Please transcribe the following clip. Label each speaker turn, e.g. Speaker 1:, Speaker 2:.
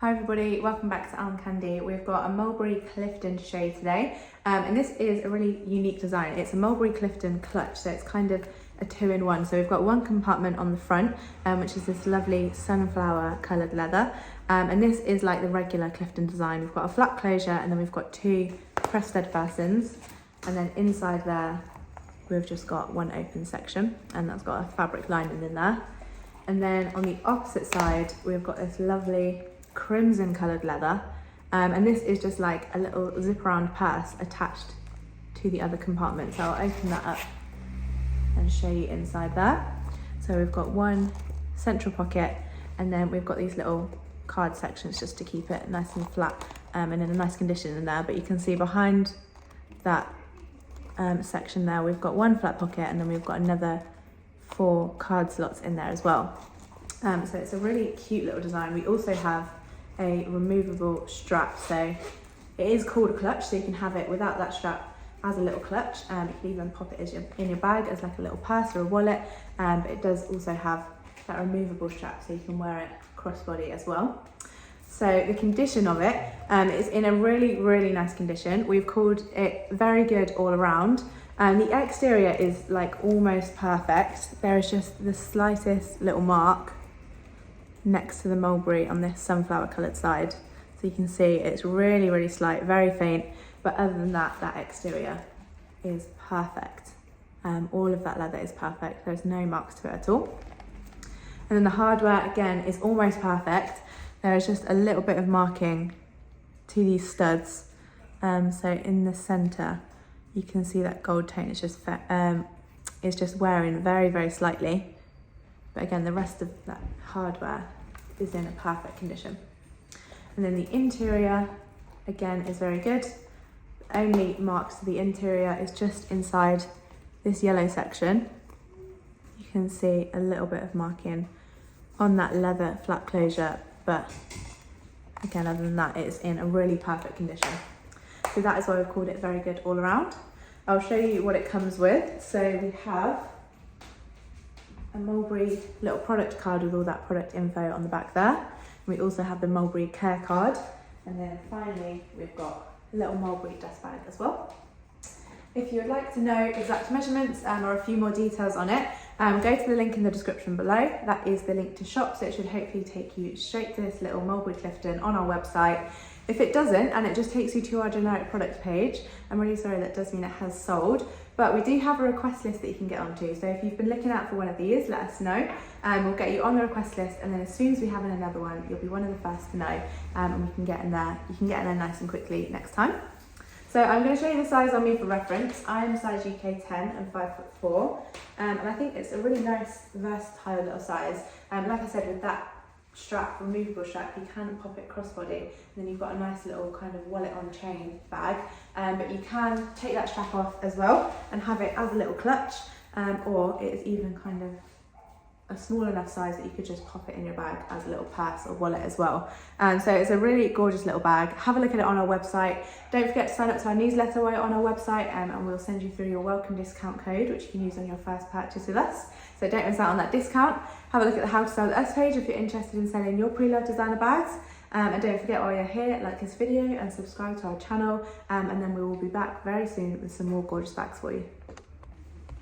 Speaker 1: Hi everybody, welcome back to Armcandy. We've got a Mulberry Clifton to show you today, and this is a really unique design. It's a Mulberry Clifton clutch, so it's kind of a two-in-one. So we've got one compartment on the front, which is this lovely sunflower coloured leather, and this is like the regular Clifton design. We've got a flat closure, and then we've got two press stud fastens, and then inside there we've just got one open section, and that's got a fabric lining in there. And then on the opposite side we've got this lovely crimson coloured leather, and this is just like a little zip around purse attached to the other compartment. So I'll open that up and show you inside there. So we've got one central pocket, and then we've got these little card sections just to keep it nice and flat and in a nice condition in there. But you can see behind that section there we've got one flat pocket, and then we've got another 4 card slots in there as well. So it's a really cute little design. We also have a removable strap, so it is called a clutch, so you can have it without that strap as a little clutch. You can even pop it in your bag as like a little purse or a wallet, but it does also have that removable strap, so you can wear it crossbody as well. So the condition of it is in a really nice condition. We've called it very good all around. The exterior is like almost perfect. There is just the slightest little mark next to the mulberry on this sunflower coloured side. So you can see it's really slight, very faint, but other than that, that exterior is perfect. All of that leather is perfect. There's no marks to it at all. And then the hardware, again, is almost perfect. There is just a little bit of marking to these studs. So in the centre, you can see that gold tone is just wearing very slightly. But again, the rest of that hardware is in a perfect condition. And then the interior, again, is very good. The only marks to the interior is just inside this yellow section. You can see a little bit of marking on that leather flat closure, but again, other than that, it's in a really perfect condition. So that is why we've called it very good all around. I'll show you what it comes with. So we have a Mulberry little product card with all that product info on the back there. We also have the Mulberry care card, and then finally we've got a little Mulberry dust bag as well. If you would like to know exact measurements or a few more details on it, go to the link in the description below. That is the link to shop, so it should hopefully take you straight to this little Mulberry Clifton on our website. If it doesn't, and it just takes you to our generic product page, I'm really sorry, that does mean it has sold. But we do have a request list that you can get onto. So if you've been looking out for one of these, let us know. We'll get you on the request list, and then as soon as we have another one, you'll be one of the first to know, and we can get in there. You can get in there nice and quickly next time. So I'm going to show you the size on me for reference. I am size UK 10 and 5'4", and I think it's a really nice, versatile little size. Like I said, with that strap, removable strap, you can pop it crossbody, and then you've got a nice little kind of wallet on chain bag, but you can take that strap off as well and have it as a little clutch, or it is even kind of a small enough size that you could just pop it in your bag as a little purse or wallet as well. So it's a really gorgeous little bag. Have a look at it on our website. Don't forget to sign up to our newsletter while you're on our website, and we'll send you through your welcome discount code, which you can use on your first purchase with us. So don't miss out on that discount. Have a look at the How to Sell With Us page if you're interested in selling your pre-loved designer bags. And don't forget, while you're here, like this video and subscribe to our channel, and then we will be back very soon with some more gorgeous bags for you.